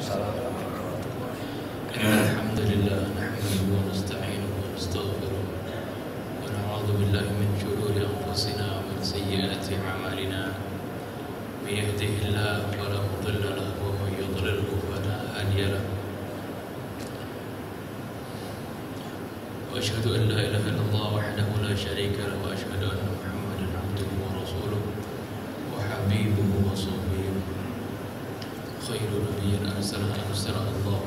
الحمد لله نحمده ونستعينه ونستغفره ونعوذ بالله من شرور أنفسنا ومن سيئات أعمالنا من يهده الله فلا مضل له ومن يضلله فلا هادي له وأشهد أن لا إله إلا الله وحده لا شريك له وأشهد أن محمدا عبده ورسوله وحبيبه وصفيه خير نبي أرسله الله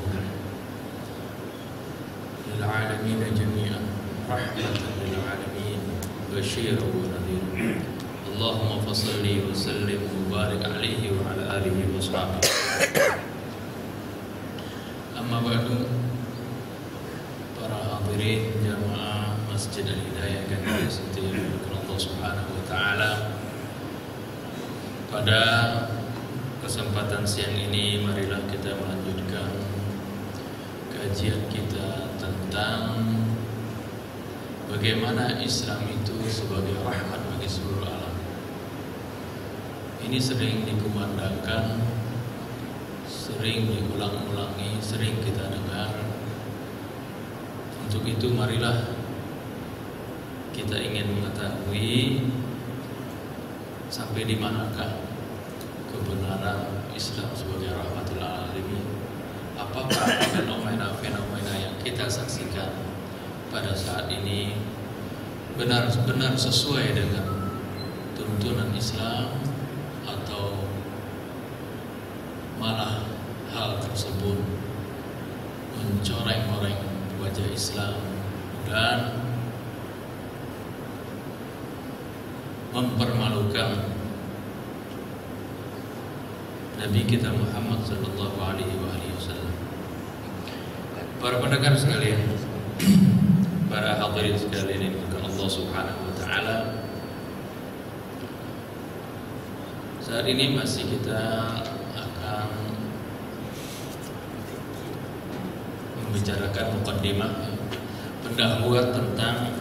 للعالمين جميعا رحمة للعالمين بشيرا ونذيرا اللهم فصل وسلم وبارك عليه وعلى آله وصحبه أما بعد para hadirin jamaah Masjid Al-Hidayah Gandhi Setia Allah Subhanahu wa taala. Pada kesempatan siang ini marilah kita melanjutkan kajian kita tentang bagaimana Islam itu sebagai rahmat bagi seluruh alam. Ini sering dikumandangkan, sering diulang-ulangi, sering kita dengar. Untuk itu marilah kita ingin mengetahui sampai di manakah kebenaran Islam sebagai rahmatul alamin. Apakah fenomena yang kita saksikan pada saat ini benar-benar sesuai dengan tuntunan Islam atau malah hal tersebut mencoreng-coreng wajah Islam dan mempermalukan Nabi kita Muhammad sallallahu alaihi wasallam. Para pendengar sekalian, para hadirin sekalian yang dimuliakan Allah Subhanahu wa taala. Saat ini masih kita akan membicarakan muqaddimah, pendahuluan tentang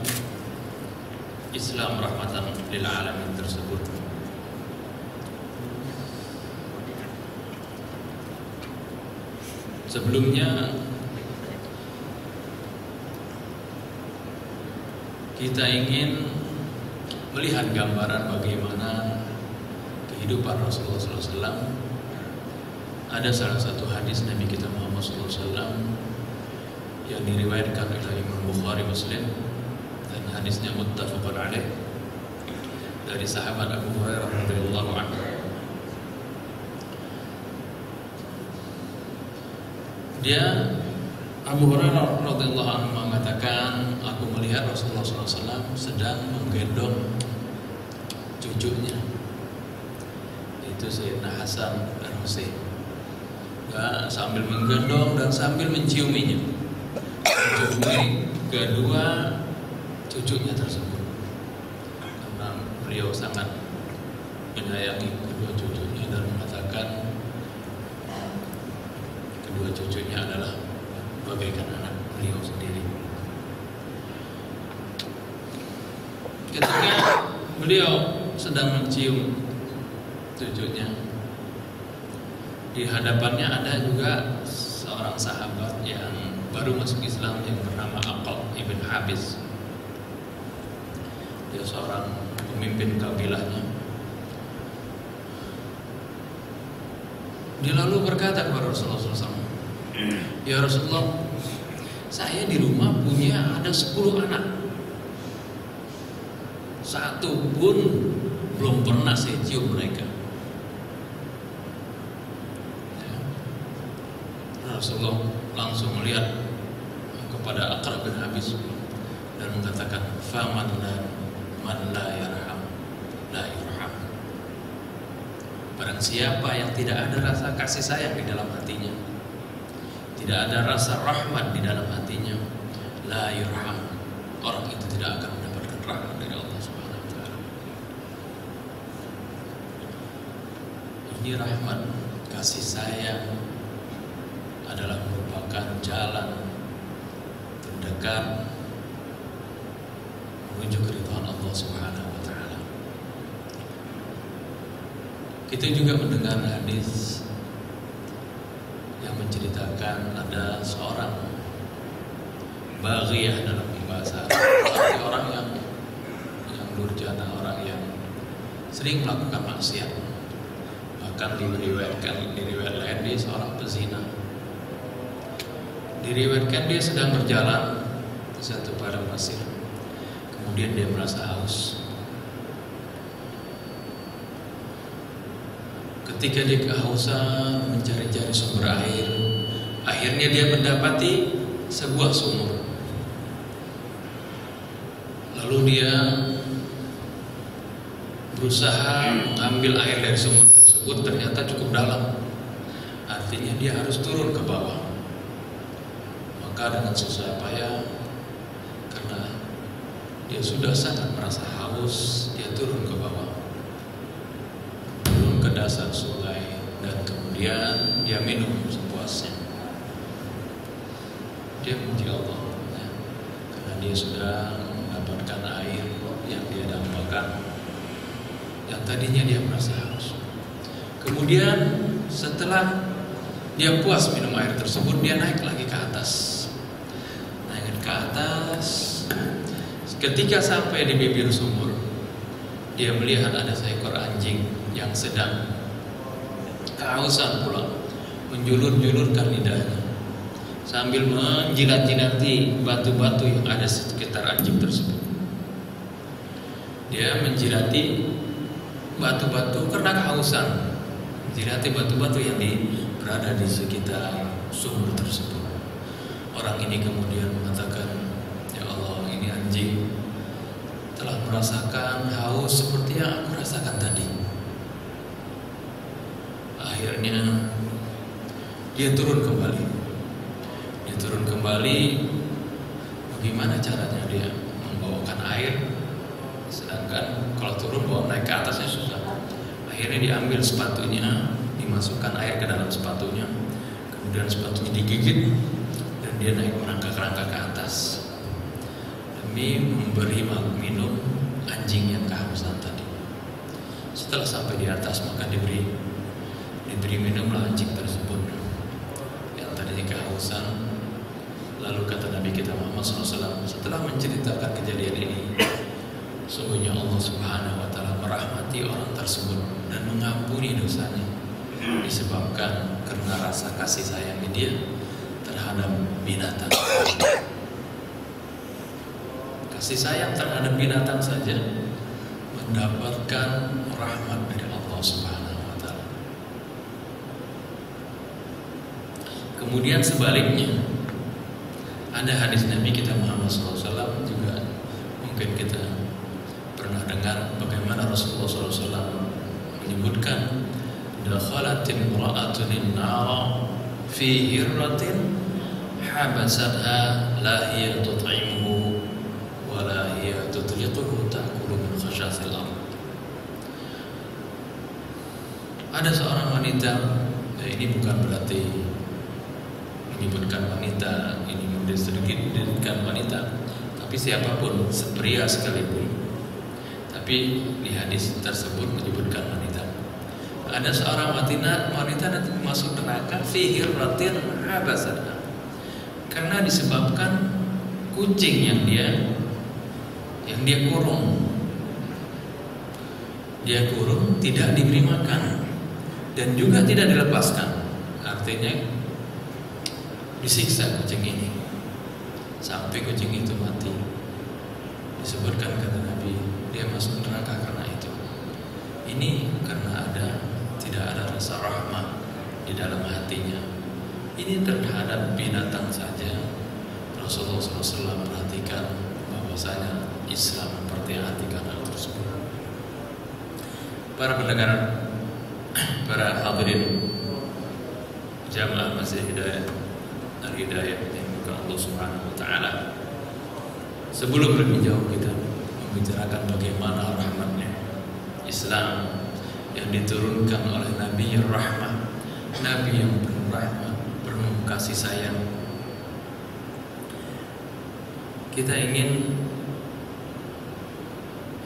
Islam rahmatan lil alamin tersebut. Sebelumnya kita ingin melihat gambaran bagaimana kehidupan Rasulullah SAW. Ada salah satu hadis Nabi kita Muhammad SAW yang diriwayatkan oleh Imam Bukhari Muslim dan hadisnya muttafaqun alaih dari sahabat Abu Hurairah radhiyallahu anhu. Dia Abu Hurairah radhiyallahu anhu mengatakan, aku melihat Rasulullah SAW sedang menggendong cucunya, itu Sayyidina Hasan dan Husain. Sambil menggendong dan sambil menciuminya, menciumi kedua cucunya tersebut, karena beliau sangat menyayangi kedua cucunya dan mengatakan kedua cucunya adalah bagaikan anak beliau sendiri. Ketika beliau sedang mencium cucunya, di hadapannya ada juga seorang sahabat yang baru masuk Islam yang bernama Aqal ibn Habis. Dia seorang pemimpin kabilahnya. Dia lalu berkata kepada Rasulullah SAW, ya Rasulullah, saya di rumah punya ada 10 anak, satu pun belum pernah saya cium mereka. Rasulullah langsung melihat kepada Aqra bin Habis dan mengatakan, faman man la yarham la yurham. Barang siapa yang tidak ada rasa kasih sayang di dalam hatinya, tidak ada rasa rahmat di dalam hatinya, la yurham, orang itu tidak akan mendapatkan rahmat dari Allah Subhanahu wa taala. Ini rahmat, kasih sayang adalah merupakan jalan terdekat menuju keridhaan Allah Subhanahu wa taala. Kita juga mendengar hadis yang menceritakan ada seorang baghiyah dalam bahasa Arab, orang yang durjana, orang yang sering melakukan maksiat. Bahkan diriwayatkan di riwayat lain dia seorang pezina. Diriwayatkan dia sedang berjalan di satu padang pasir. Kemudian dia merasa haus. Ketika dia kehausan mencari-cari sumber air, akhirnya dia mendapati sebuah sumur. Lalu dia berusaha mengambil air dari sumur tersebut, ternyata cukup dalam. Artinya dia harus turun ke bawah. Maka dengan susah payah, karena dia sudah sangat merasa haus, dia turun ke bawah, turun ke dasar sungai, dan kemudian dia minum sepuasnya. Dia memuji Allah ya, karena dia sudah mendapatkan air yang dia dambakan, yang tadinya dia merasa haus. Kemudian setelah dia puas minum air tersebut, dia naik lagi ke atas. Naik ke atas. Ketika sampai di bibir sumur, dia melihat ada seekor anjing yang sedang kehausan pula, menjulur-julurkan lidahnya sambil menjilat-jilati batu-batu yang ada di sekitar anjing tersebut. Dia menjilati batu-batu karena kehausan, menjilati batu-batu yang berada di sekitar sumur tersebut. Orang ini kemudian mengatakan, "Ya Allah, ini anjing telah merasakan haus seperti yang aku rasakan tadi." Akhirnya dia turun kembali. Dia turun kembali. Bagaimana caranya dia membawakan air? Sedangkan kalau turun bawa naik ke atasnya susah. Akhirnya diambil sepatunya, dimasukkan air ke dalam sepatunya, kemudian sepatunya digigit, dan dia naik merangkak-rangkak ke atas demi memberi minum anjing yang kehausan tadi. Setelah sampai di atas, maka diberi minumlah anjing tersebut yang tadinya kehausan. Lalu kata Nabi kita Muhammad SAW, setelah menceritakan kejadian ini, sungguhnya Allah Subhanahu wa Ta'ala merahmati orang tersebut dan mengampuni dosanya, disebabkan karena rasa kasih sayangnya dia terhadap binatang. Kasih sayang terhadap binatang saja mendapatkan rahmat dari Allah Subhanahu wa Ta'ala. Kemudian sebaliknya, ada hadis Nabi kita Muhammad SAW juga mungkin kita pernah dengar, bagaimana Rasulullah SAW menyebutkan, "Dakhalatin imra'atun an-nar fi hirratin habasatha la hiya tut'imuhu wa la hiya tutliquhu ta'kulu min khashasil ardh." Ada seorang wanita, ya ini bukan berarti menyebutkan wanita ini mendeskripsikan wanita, tapi siapapun, pria sekalipun, tapi di hadis tersebut menyebutkan wanita. Ada seorang wanita nanti masuk neraka fi hirratin habasatha, karena disebabkan kucing yang dia kurung. Dia kurung, tidak diberi makan dan juga tidak dilepaskan. Artinya disiksa kucing ini sampai kucing itu mati. Disebutkan kata Nabi, dia masuk neraka karena itu. Ini karena tidak ada rasa rahmah di dalam hatinya. Ini terhadap binatang saja. Rasulullah SAW perhatikan bahwasanya Islam memperhatikan hal tersebut. Para pendengar, para hadirin jamaah Masjid Hidayah Al-Hidayah yang bukan Allah Subhanahu wa Ta'ala, sebelum lebih jauh kita membicarakan bagaimana rahmatnya Islam yang diturunkan oleh Nabi yang rahmah, Nabi yang penuh rahmat, penuh kasih sayang, kita ingin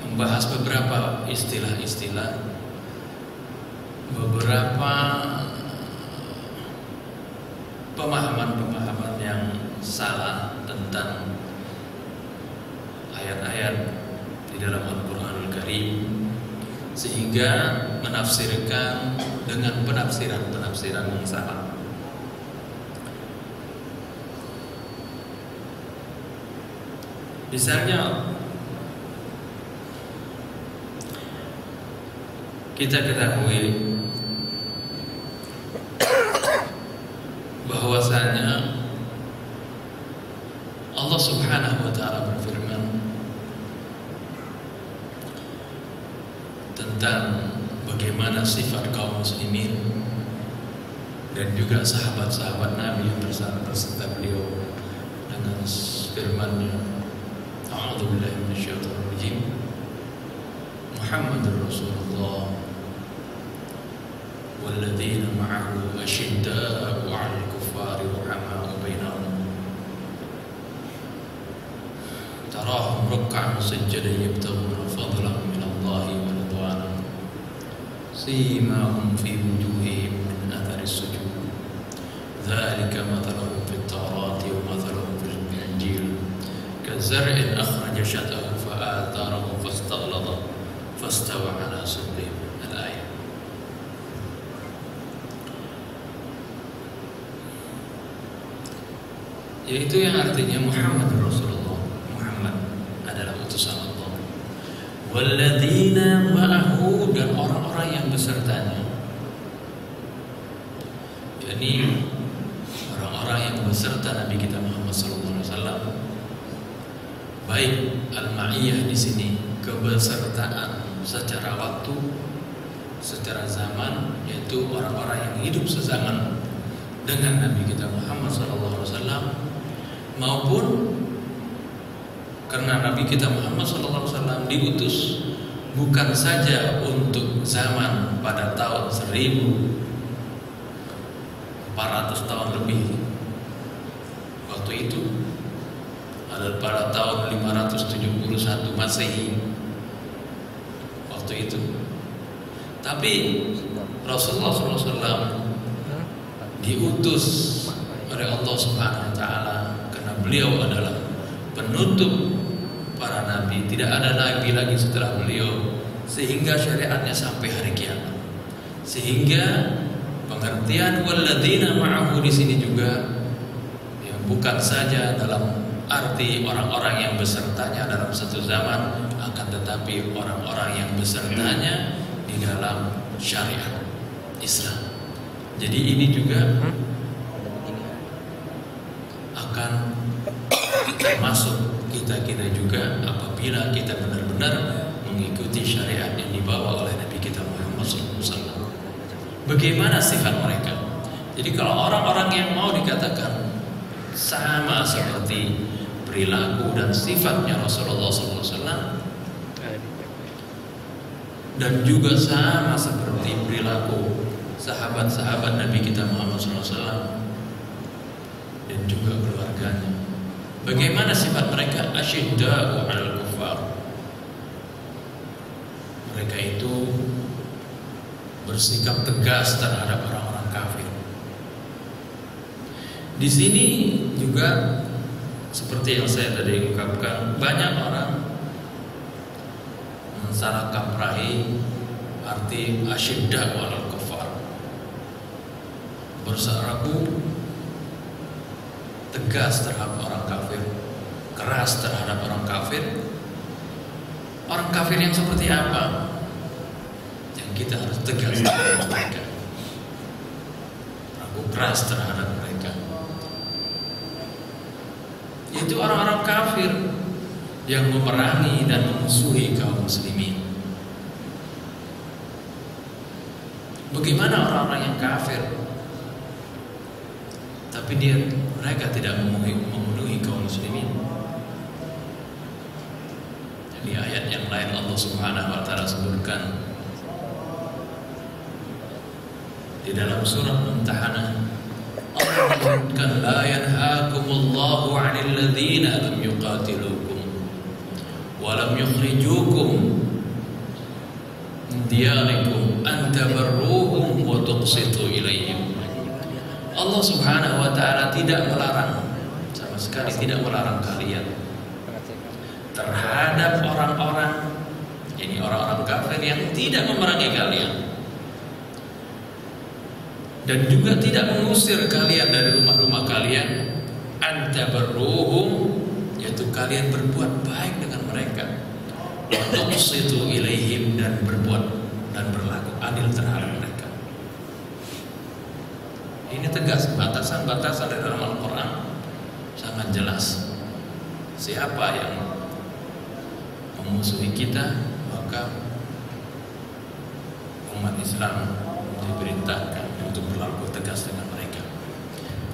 membahas beberapa istilah-istilah, beberapa salah tentang ayat-ayat di dalam Al-Quranul Karim, sehingga menafsirkan dengan penafsiran-penafsiran yang salah. Misalnya kita ketahui bahwasanya Allah Subhanahu wa taala berfirman tentang bagaimana sifat kaum muslimin dan juga sahabat-sahabat Nabi yang beserta beliau dengan firman-Nya, A'udzu billahi minasyaitonir rajim, Muhammadur Rasulullah walladzina ma'ahu asyidda'u 'alal kuffari ruhama'u bainahum tarahum ruk'an sujjadan yabtaghuna fadlan minallahi wa ridwanan simahum fi wujuhihim min athari sujud dzalika mathaluhum fit tawrati wa mathaluhum fil injil kazar'in akhraja shatahu fa'atharahu fastaghlada fastawa 'ala suqihi. Al-ayat. Yaitu yang artinya Muhammad Rasulullah, Muhammad adalah utusan Allah. Walladzina ma'ahu, dan orang-orang yang besertanya. Jadi orang-orang yang beserta Nabi kita Muhammad SAW. Baik al-ma'iyah di sini kebesertaan secara waktu, secara zaman, yaitu orang-orang yang hidup sezaman dengan Nabi kita Muhammad SAW, maupun karena Nabi kita Muhammad SAW diutus bukan saja untuk zaman pada tahun 1400 tahun lebih waktu itu, ada pada tahun 571 Masehi waktu itu, tapi Rasulullah SAW diutus oleh Allah Subhanahu wa taala karena beliau adalah penutup para nabi, tidak ada nabi lagi setelah beliau, sehingga syariatnya sampai hari kiamat. Sehingga pengertian walladzina ma'ahu di sini juga yang bukan saja dalam arti orang-orang yang besertanya dalam satu zaman, akan tetapi orang-orang yang besertanya di dalam syariat Islam. Jadi ini juga akan termasuk kita juga apabila kita benar-benar mengikuti syariat yang dibawa oleh Nabi kita Muhammad SAW. Bagaimana sifat mereka? Jadi kalau orang-orang yang mau dikatakan sama seperti perilaku dan sifatnya Rasulullah SAW, dan juga sama seperti perilaku sahabat-sahabat Nabi kita Muhammad SAW dan juga keluarganya, bagaimana sifat mereka? Asyidda'u 'alal kuffar. Mereka itu bersikap tegas terhadap orang-orang kafir. Di sini juga seperti yang saya tadi ungkapkan, banyak orang mensalah kaprahi arti asyidda'u 'alal kuffar, berseraku tegas terhadap orang kafir, keras terhadap orang kafir. Orang kafir yang seperti apa yang kita harus tegas terhadap mereka, ragu keras terhadap mereka? Itu orang-orang kafir yang memerangi dan memusuhi kaum muslimin. Bagaimana orang-orang yang kafir tapi mereka tidak memenuhi kaum muslimin? Di ayat yang lain Allah Subhanahu wa taala sebutkan di dalam surah Mumtahanah, Allah menyebutkan la yanhaakumullahu 'anil ladzina lam yuqatilukum wa lam yukhrijukum min diyarikum an tabarruhum wa tuqsitu ilaihim. Allah Subhanahu wa taala tidak melarang sama sekali sekali tidak melarang kalian terhadap orang-orang, ini orang-orang kafir yang tidak memerangi kalian, dan juga tidak mengusir kalian dari rumah-rumah kalian, antabarruhum, yaitu kalian berbuat baik dengan mereka, wa tuqsitu ilaihim, dan berbuat dan berlaku adil terhadap mereka. Ini tegas, batasan-batasan dari dalam Al-Quran sangat jelas. Siapa yang memusuhi kita, maka umat Islam diperintahkan untuk berlaku tegas dengan mereka.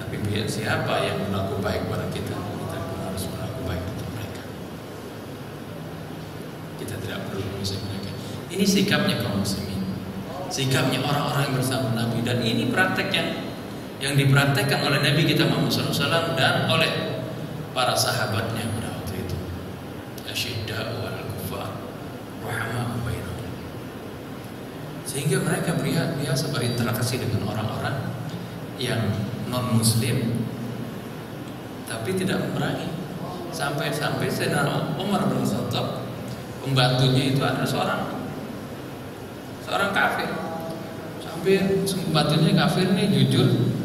Tapi siapa yang berlaku baik pada kita, kita pun harus berlaku baik untuk mereka. Kita tidak perlu memusuhi mereka. Ini sikapnya kaum muslimin, sikapnya orang-orang yang bersama Nabi, dan ini praktek yang dipraktekkan oleh Nabi kita Muhammad SAW dan oleh para sahabatnya pada waktu itu. Asyidda'u 'alal kuffar rahama'u bainahum. Sehingga mereka biasa berinteraksi dengan orang-orang yang non muslim tapi tidak memerangi. Sampai-sampai Sayyidina Umar bin Khattab, pembantunya itu adalah seorang kafir. Sampai pembantunya kafir ini jujur,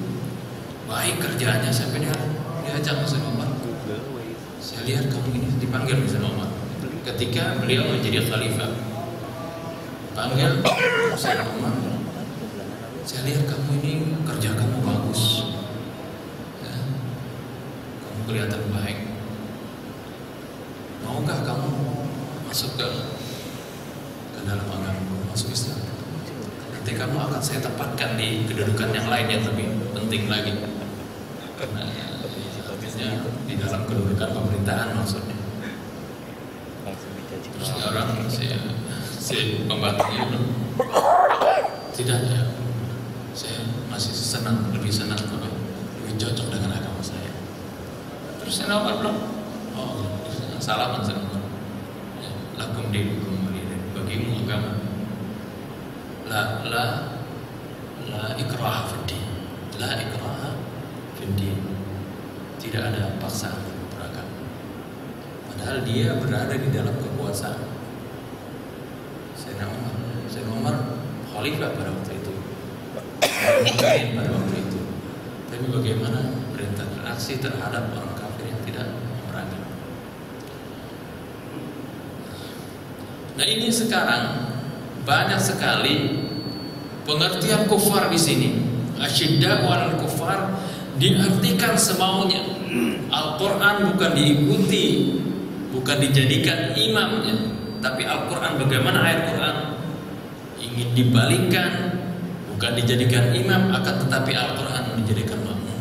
baik kerjaannya, sampai dia diajak Sayyidina Umar. Saya lihat kamu ini, dipanggil Sayyidina Umar ketika beliau menjadi khalifah. Panggil Sayyidina Umar, saya lihat kamu ini kerja kamu bagus, ya, kamu kelihatan baik. Maukah kamu masuk ke dalam agama, masuk Islam? Nanti kamu akan saya tempatkan di kedudukan yang lain yang lebih penting lagi. Karena di dalam kedudukan pemerintahan maksudnya. Terus orang si pembantunya tidak, ya, saya masih lebih senang kalau lebih cocok dengan agama saya. Terus saya nawar belum? Oh, salaman saya nawar. Ya, lakum dinukum waliyadin, bagimu agama. La ikraha fiddin, la ikraha fiddin. Tidak ada paksaan beragama. Padahal dia berada di dalam kekuasaan. Sayyidina Umar khalifah pada waktu itu, mungkin pada waktu itu. Tapi bagaimana berinteraksi terhadap orang kafir yang tidak memerangi? Nah, ini sekarang banyak sekali pengertian kufar di sini. Asyidda'u 'alal kuffar diartikan semaunya. Al-Quran bukan diikuti, bukan dijadikan imamnya, tapi Al-Quran, bagaimana ayat Quran ingin dibalikkan, bukan dijadikan imam, akan tetapi Al-Quran dijadikan makmum,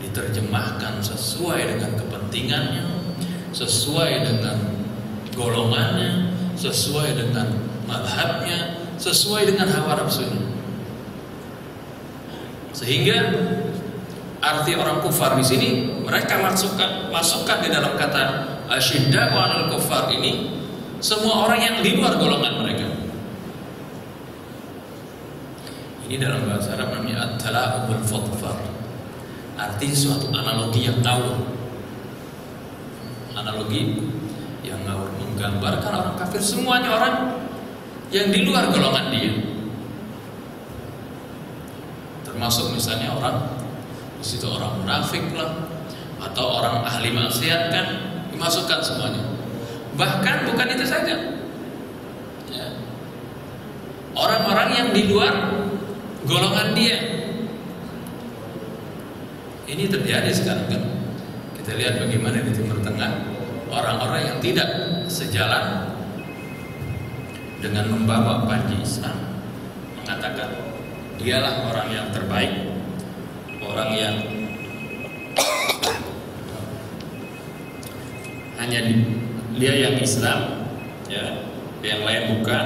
diterjemahkan sesuai dengan kepentingannya, sesuai dengan golongannya, sesuai dengan madhabnya, sesuai dengan hawa nafsunya. Sehingga arti orang kufar di sini mereka masukkan di dalam kata asyidda'u 'alal kuffar ini semua orang yang di luar golongan mereka. Ini dalam bahasa Arab namanya at-tala'ubul fadfar. Arti suatu analogi yang ngawur. Analogi yang ngawur menggambarkan orang kafir semuanya orang yang di luar golongan dia. Termasuk misalnya orang di situ orang munafik lah, atau orang ahli maksiat, kan dimasukkan semuanya. Bahkan bukan itu saja, ya, orang-orang yang di luar golongan dia. Ini terjadi sekarang kan. Kita lihat bagaimana di Timur Tengah orang-orang yang tidak sejalan dengan membawa panji Islam mengatakan dialah orang yang terbaik, orang yang hanya dia yang Islam, ya, yang lain bukan.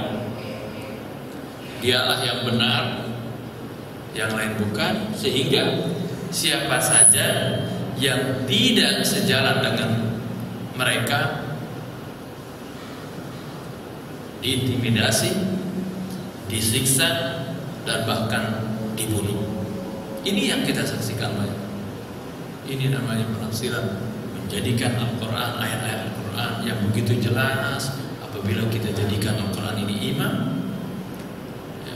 Dialah yang benar, yang lain bukan. Sehingga siapa saja yang tidak sejalan dengan mereka diintimidasi, disiksa, dan bahkan dibunuh. Ini yang kita saksikan banyak. Ini namanya penafsiran, menjadikan Al-Quran, ayat-ayat Al-Quran yang begitu jelas. Apabila kita jadikan Al-Quran ini imam, ya,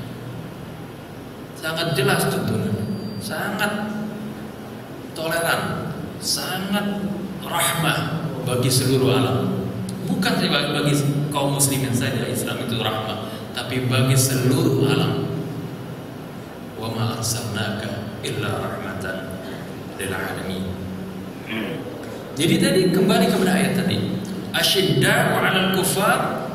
sangat jelas tuntunannya, sangat toleran, sangat rahmah bagi seluruh alam. Bukan bagi kaum muslimin saja Islam itu rahmah, tapi bagi seluruh alam. Wa ma arsalnaka illa rahmatan lil alamin. Jadi tadi kembali kepada ayat tadi, asyidda'u 'alal kufar,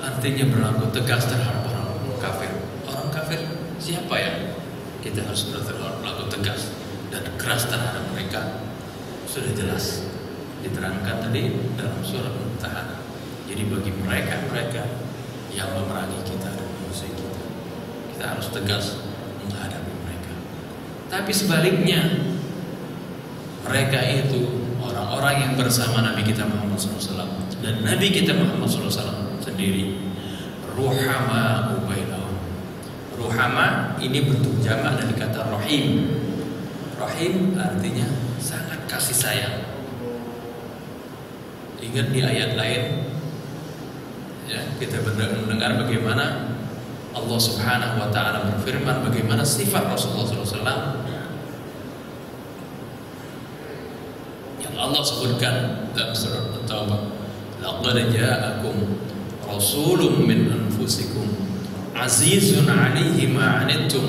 artinya berlaku tegas terhadap orang kafir. Orang kafir siapa ya? Kita harus berlaku tegas dan keras terhadap mereka. Sudah jelas diterangkan tadi dalam surat Al-Mumtahanah. Jadi bagi mereka yang memerangi kita dan musuh kita, kita harus tegas menghadapi mereka. Tapi sebaliknya, mereka itu orang-orang yang bersama Nabi kita Muhammad SAW dan Nabi kita Muhammad SAW sendiri, ruhama bainahum. Ruhama ini bentuk jamak dari kata rahim. Rahim artinya sangat kasih sayang. Ingat di ayat lain, ya, kita mendengar bagaimana Allah Subhanahu wa Ta'ala berfirman bagaimana sifat Rasulullah SAW. Allah sebutkan dalam surat At-Taubah, laqad ja'akum rasulun min anfusikum azizun 'alaihi ma 'anittum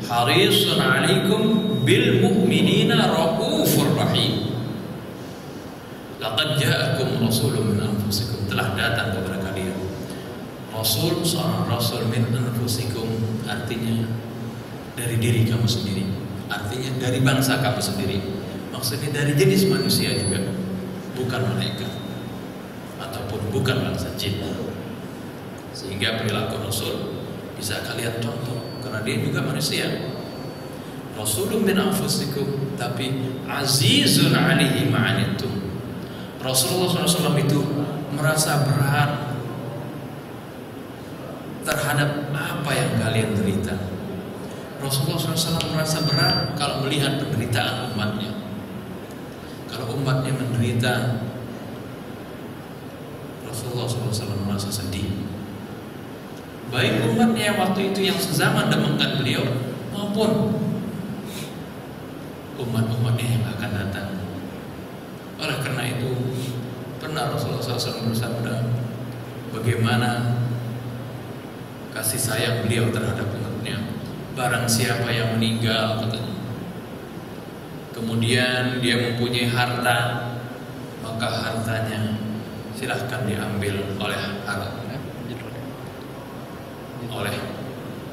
harisun 'alaikum bil mu'minina raufur rahim. Laqad ja'akum rasulun min anfusikum, telah datang kepada kalian rasul, seorang rasul min anfusikum, artinya dari diri kamu sendiri, artinya dari bangsa kamu sendiri. Maksudnya dari jenis manusia juga, bukan malaikat ataupun bukan bangsa jin. Sehingga perilaku Rasul bisa kalian contoh, karena dia juga manusia. Rasulun min anfusikum, tapi azizun 'alaihi ma 'anittum. Rasulullah SAW itu merasa berat terhadap apa yang kalian derita. Rasulullah SAW merasa berat kalau melihat penderitaan umatnya. Kalau umatnya menderita, Rasulullah SAW merasa sedih. Baik umatnya waktu itu yang sezaman dengan beliau, maupun umat-umatnya yang akan datang. Oleh karena itu, pernah Rasulullah SAW bersabda bagaimana kasih sayang beliau terhadap umatnya. Barang siapa yang meninggal, katanya, kemudian dia mempunyai harta, maka hartanya silahkan diambil oleh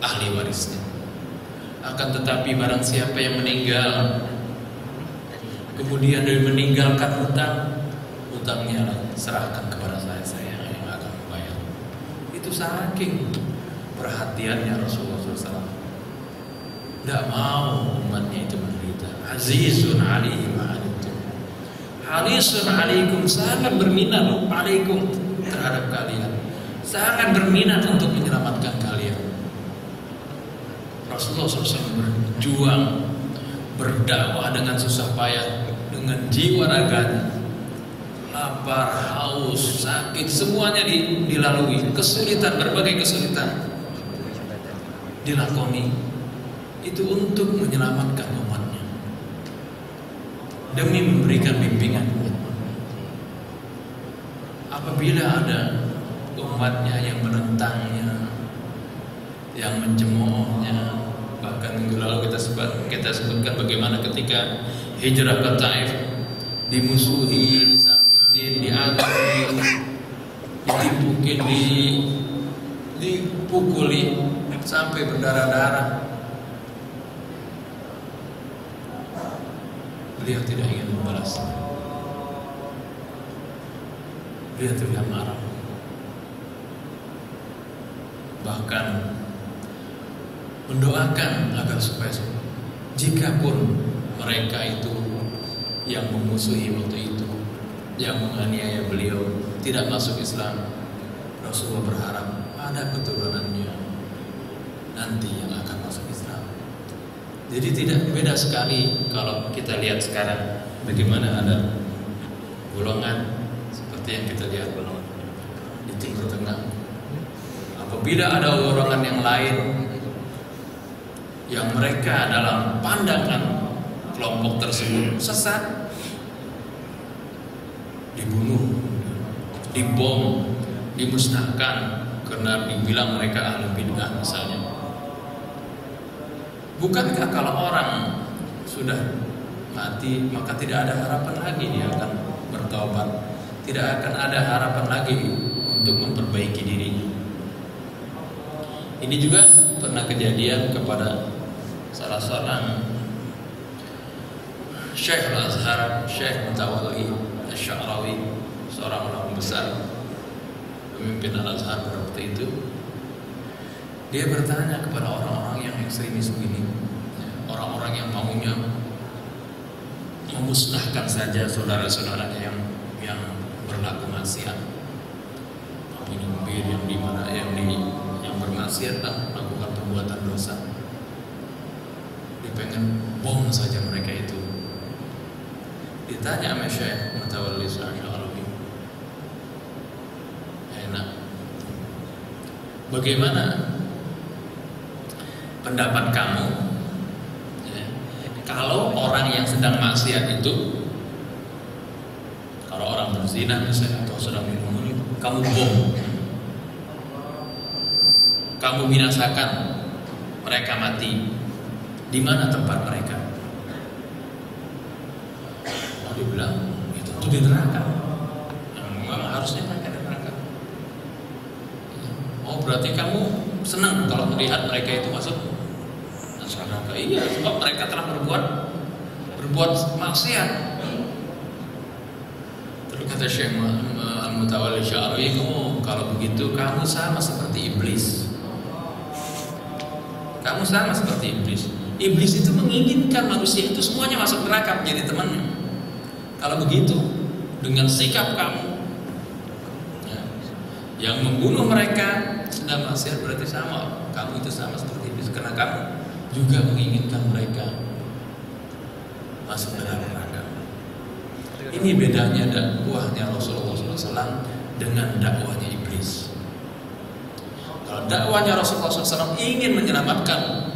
ahli warisnya. Akan tetapi barang siapa yang meninggal, kemudian dia meninggalkan hutangnya serahkan kepada saya yang akan membayar. Itu saking perhatiannya Rasulullah SAW. Tidak mau umatnya itu menderita. Azizun 'alaihi ma 'anittum harisun 'alaikum, sangat berminat alaikum terhadap kalian, sangat berminat untuk menyelamatkan kalian. Rasulullah SAW berjuang, berdakwah dengan susah payah, dengan jiwa raganya, lapar, haus, sakit, semuanya dilalui, kesulitan, berbagai kesulitan dilakoni. Itu untuk menyelamatkan umatnya, demi memberikan bimbingan umatnya. Apabila ada umatnya yang menentangnya, yang mencemoohnya, bahkan minggu lalu kita sebutkan bagaimana ketika hijrah ke Taif, dimusuhi, disakitin, diadili, ditipukin, dipukuli sampai berdarah-darah. Beliau tidak ingin membalas. Beliau tidak marah. Bahkan mendoakan agar supaya jikapun mereka itu yang memusuhi waktu itu, yang menganiaya beliau, tidak masuk Islam, Rasulullah berharap ada keturunannya nanti yang akan masuk Islam. Jadi tidak beda sekali kalau kita lihat sekarang bagaimana ada golongan seperti yang kita lihat di Timur Tengah. Apabila ada golongan yang lain yang mereka dalam pandangan kelompok tersebut sesat, dibunuh, dibom, dimusnahkan karena dibilang mereka ahli bid'ah misalnya. Bukankah kalau orang sudah mati maka tidak ada harapan lagi dia akan bertobat, tidak akan ada harapan lagi untuk memperbaiki dirinya. Ini juga pernah kejadian kepada salah seorang Syekh Al-Azhar, Syekh Mutawalli Asy-Sya'rawi, seorang ulama besar, pemimpin Al-Azhar pada waktu itu. Dia bertanya kepada orang-orang yang ekstremis begini, orang-orang yang maunya memusnahkan saja saudara-saudaranya yang berlaku maksiat, minum bir yang dimana yang bermaksiat dan melakukan perbuatan dosa. Dia pengen bom saja mereka itu. Ditanya sama Syekh Mutawalli Asy-Sya'rawi, enak, bagaimana pendapat kamu kalau orang yang sedang maksiat itu, kalau orang berzina misalnya atau sedang minum, kamu bom, kamu binasakan, mereka mati, di mana tempat mereka? Oh, dia bilang itu di neraka. Memang harusnya mereka di neraka. Oh, berarti kamu senang kalau melihat mereka itu masuk neraka? Iya, sebab mereka telah berbuat maksiat. Terus kata Syekh Al-Mutawalli Asy-Sya'rawi, oh, kalau begitu kamu sama seperti iblis. Kamu sama seperti iblis. Iblis itu menginginkan manusia itu semuanya masuk neraka menjadi temannya. Kalau begitu, dengan sikap kamu yang membunuh mereka sedang maksiat, berarti sama. Kamu itu sama seperti iblis karena kamu juga menginginkan mereka masuk dalam neraka. Ini bedanya dakwahnya Rasulullah SAW dengan dakwahnya iblis. Kalau dakwahnya Rasulullah SAW ingin menyelamatkan,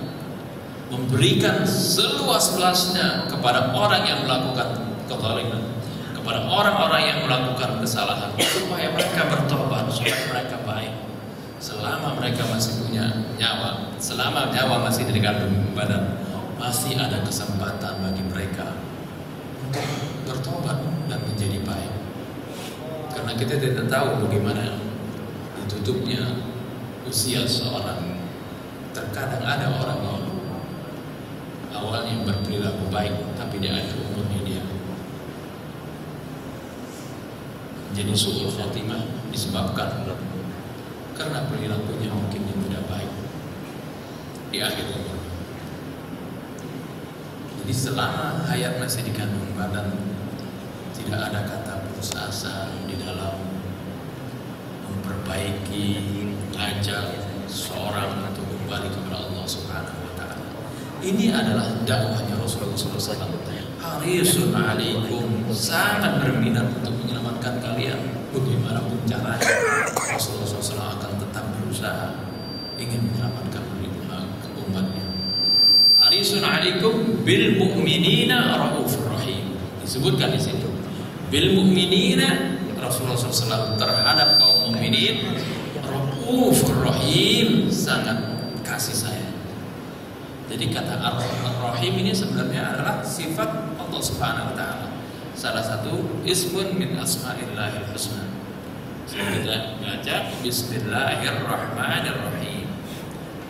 memberikan seluas-luasnya kepada orang yang melakukan kezaliman, kepada orang-orang yang melakukan kesalahan, supaya mereka bertobat, supaya mereka baik. Selama mereka masih punya nyawa, selama nyawa masih di kandung badan, masih ada kesempatan bagi mereka untuk bertobat dan menjadi baik. Karena kita tidak tahu bagaimana ditutupnya usia seorang. Terkadang ada orang yang awalnya berperilaku baik, tapi di akhir umurnya dia menjadi su'ul khatimah disebabkan karena perilakunya mungkin yang tidak baik di akhir umur. Jadi selama hayat masih di kandung badan, tidak ada kata putus asa di dalam memperbaiki, mengajak seorang untuk kembali kepada Allah Subhanahu wa Ta'ala. Ini adalah dakwahnya Rasulullah SAW. Harisun alaikum, sangat berminat untuk menyelamatkan kalian. Bagaimanapun caranya, Rasulullah SAW akan tetap berusaha ingin menyelamatkan umatnya. Harisun alaikum bil mu'minina raufur rahim. Disebutkan di situ. Bil mu'minina, Rasulullah SAW terhadap kaum mukminin raufur rahim, sangat kasih sayang. Jadi kata ar-rahim ini sebenarnya adalah sifat Allah Subhanahu wa Ta'ala. Salah satu ismun min asma'illahil husna. Kita baca Bismillahirrahmanirrahim,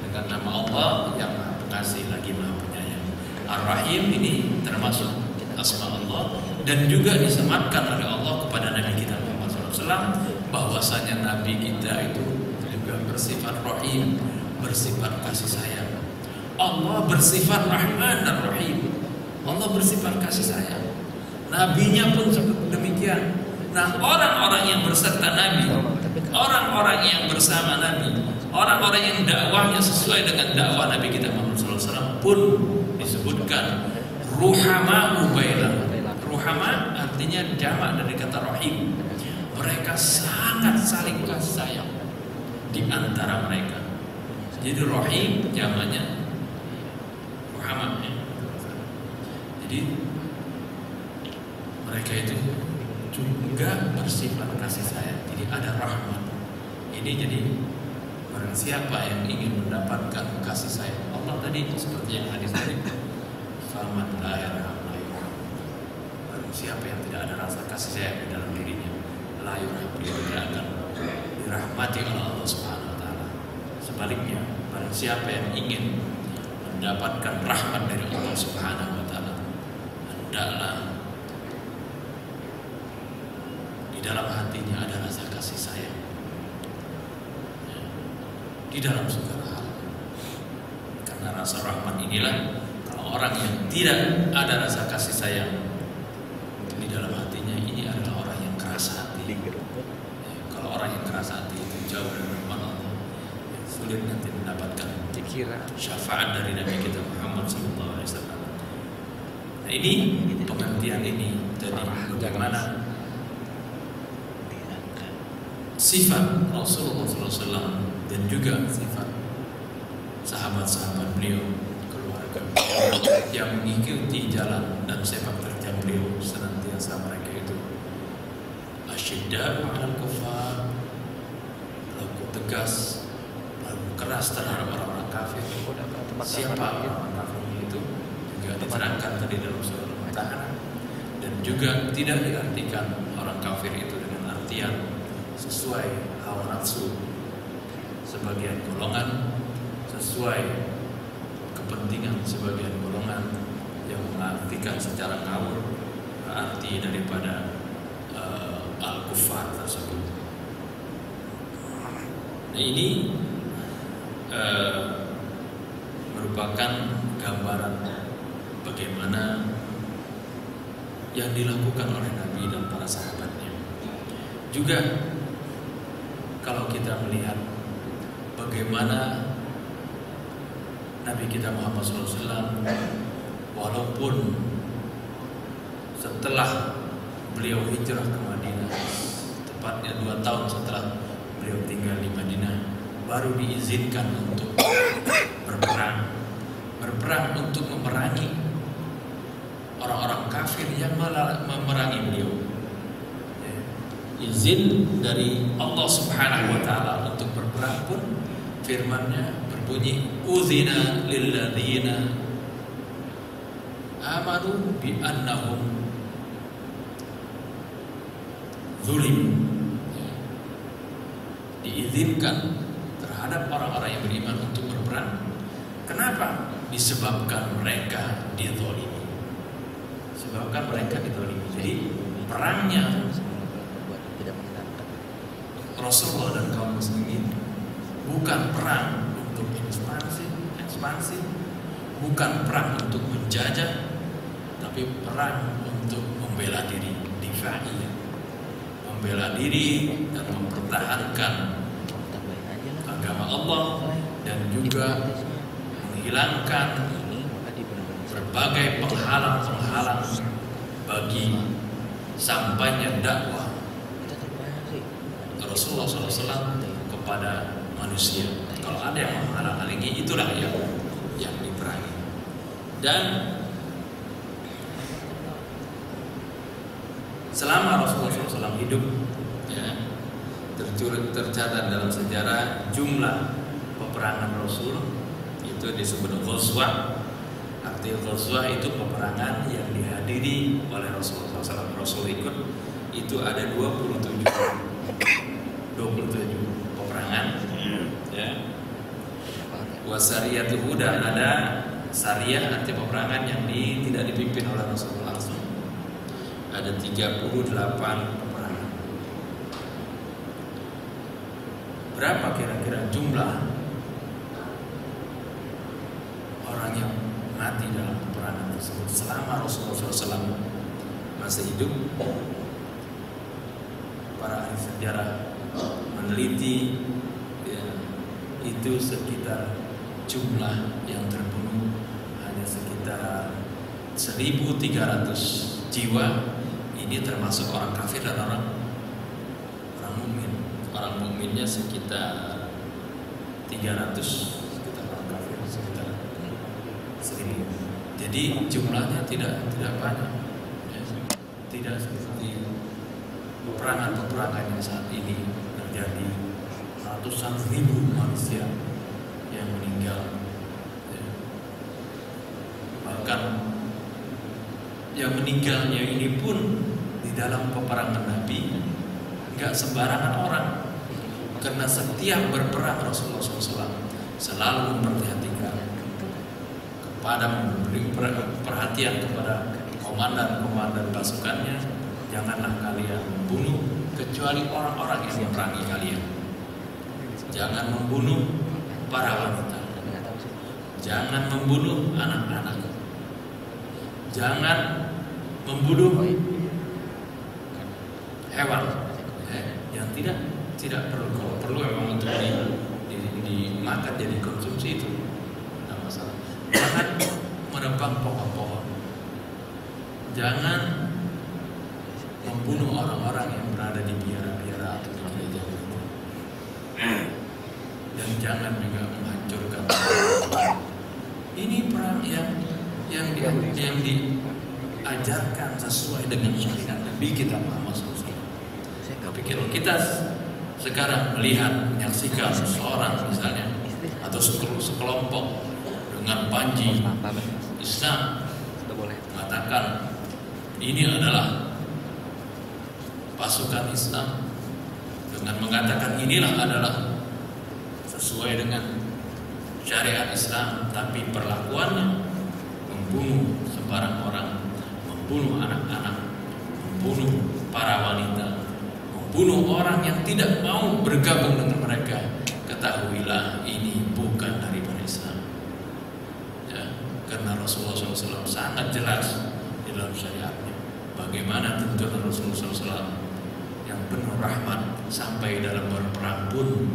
dengan nama Allah yang Maha Pengasih lagi Maha Penyayang. Ar-Rahim ini termasuk asma Allah dan juga disematkan oleh Allah kepada Nabi kita Muhammad SAW, bahwasanya Nabi kita itu juga bersifat Rahim, bersifat kasih sayang. Allah bersifat Rahman dan Rahim. Allah bersifat kasih sayang. Nabinya pun demikian. Nah, orang-orang yang berserta Nabi, orang-orang yang bersama Nabi, orang-orang yang dakwahnya sesuai dengan dakwah Nabi kita Muhammad SAW pun disebutkan ruhama bainahum. Ruhama artinya jamak dari kata rahim. Mereka sangat saling kasih sayang di antara mereka. Jadi rahim jamaknya ruhama. Jadi mereka itu juga bersifat kasih sayang. Jadi ada rahmat. Ini jadi barang siapa yang ingin mendapatkan kasih sayang Allah tadi, seperti yang hadis tadi, faman la yarham la yurham. Barang siapa yang tidak ada rasa kasih sayang di dalam dirinya, la yurham, dia tidak akan dirahmati oleh Allah Subhanahu wa taala. Sebaliknya, barang siapa yang ingin mendapatkan rahmat dari Allah Subhanahu wa taala, hendaklah di dalam hatinya ada rasa kasih sayang, di dalam segala hal. Karena rasa rahmat inilah, kalau orang yang tidak ada rasa kasih sayang di dalam hatinya, ini adalah orang yang keras hati. Kalau orang yang keras hati itu jauh dari rahmat Allah, sulit nanti mendapatkan syafaat dari Nabi kita Muhammad SAW. Nah, ini pengertian ini. Jadi bagaimana sifat Rasulullah SAW dan juga sifat sahabat-sahabat beliau, keluarga yang mengikuti jalan dan sepak terjang beliau, senantiasa mereka itu asyidda 'alal kufar, lalu tegas, lalu keras terhadap orang-orang kafir. Siapa orang kafir itu juga diterangkan tadi dalam surah Al-Mumtahanah, dan juga tidak diartikan orang kafir itu dengan artian sesuai hawa nafsu sebagian golongan, sesuai kepentingan sebagian golongan yang mengartikan secara ngawur arti daripada al-kufar tersebut. Nah, ini merupakan gambaran bagaimana yang dilakukan oleh Nabi dan para sahabatnya. Juga kalau kita melihat bagaimana Nabi kita Muhammad SAW, walaupun setelah beliau hijrah ke Madinah, tepatnya 2 tahun setelah beliau tinggal di Madinah, baru diizinkan untuk berperang untuk memerangi orang-orang kafir yang memerangi beliau. Izin dari Allah Subhanahu wa taala untuk berperang pun firman-Nya berbunyi uzina lilladzina amanu bi annahum zulim. Diizinkan terhadap orang-orang yang beriman untuk berperang. Kenapa? Disebabkan mereka dizalimi. Sebabkan mereka dizalimi. Jadi perangnya Rasulullah dan kaum muslimin bukan perang untuk ekspansi, bukan perang untuk menjajah, tapi perang untuk membela diri, difa'iyah, membela diri dan mempertahankan agama Allah, dan juga menghilangkan berbagai penghalang-penghalang bagi sampainya dakwah Rasulullah SAW kepada manusia. Kalau ada yang menghalang-halangi, itulah yang diperangi. Dan selama Rasulullah SAW hidup, ya, tercatat dalam sejarah jumlah peperangan Rasul itu disebut ghazwah. Arti ghazwah itu peperangan yang dihadiri oleh Rasulullah SAW. Rasul ikut itu ada 27 peperangan, ya. Wasariyatuhu, dan ada syariah, arti peperangan yang tidak dipimpin oleh Rasulullah langsung. Ada 38 peperangan. Berapa kira-kira jumlah orang yang mati dalam peperangan tersebut selama Rasulullah SAW masih hidup? Para ahli sejarah meneliti, ya, itu sekitar jumlah yang terbunuh hanya sekitar 1.300 jiwa ini termasuk orang kafir dan orang mukmin. Orang mukminnya sekitar 300, sekitar orang kafir sekitar 1.000. Jadi jumlahnya tidak banyak, ya. Tidak seperti peperangan yang saat ini terjadi, ratusan ribu manusia yang meninggal, ya. Bahkan yang meninggalnya ini pun di dalam peperangan Nabi nggak sembarangan orang, karena setiap berperang Rasulullah SAW selalu memperhatikan kepada memberi perhatian kepada komandan pasukannya, janganlah kalian membunuh kecuali orang-orang yang memerangi kalian. Jangan membunuh para wanita, jangan membunuh anak-anak, jangan membunuh hewan yang tidak perlu. Kalau perlu memang untuk dimakan, jadi konsumsi, itu tidak masalah. Jangan menebang pohon-pohon, jangan membunuh orang-orang yang berada di biara-biara atau di gereja, dan jangan juga menghancurkan. Ini perang yang diajarkan sesuai dengan syariat Nabi kita Muhammad SAW. Tapi kalau kita sekarang melihat, menyaksikan seseorang misalnya atau sekelompok dengan panji Islam mengatakan ini adalah pasukan Islam, dengan mengatakan inilah adalah sesuai dengan syariat Islam, tapi perlakuannya membunuh sembarang orang, membunuh anak-anak, membunuh para wanita, membunuh orang yang tidak mau bergabung dengan mereka, ketahuilah ini bukan daripada Islam, ya. Karena Rasulullah SAW sangat jelas di dalam syariatnya bagaimana tuntunan Rasulullah SAW yang penuh rahmat, sampai dalam berperang pun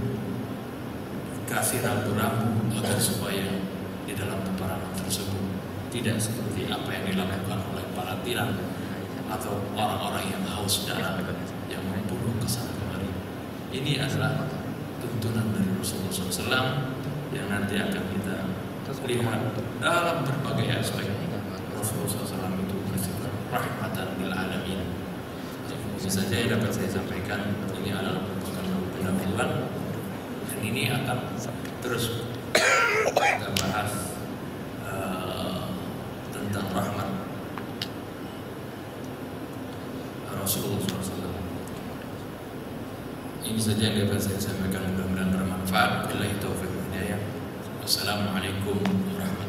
kasih rambu-rambu agar supaya di dalam peperangan tersebut tidak seperti apa yang dilakukan oleh para tiran atau orang-orang yang haus darah yang membunuh kesana kemari. Ini adalah tuntunan dari Rasulullah SAW yang nanti akan kita lihat dalam berbagai aspek. Rasulullah SAW itu bersifat rahmatan lil alamin. Itu saja yang dapat saya sampaikan. Ini adalah pendahuluan, dan ini akan terus kita bahas tentang rahmat Rasulullah SAW. Ini saja yang dapat saya sampaikan, mudah-mudahan bermanfaat. Billahi taufiq wal hidayah. Wassalamualaikum warahmatullahi wabarakatuh.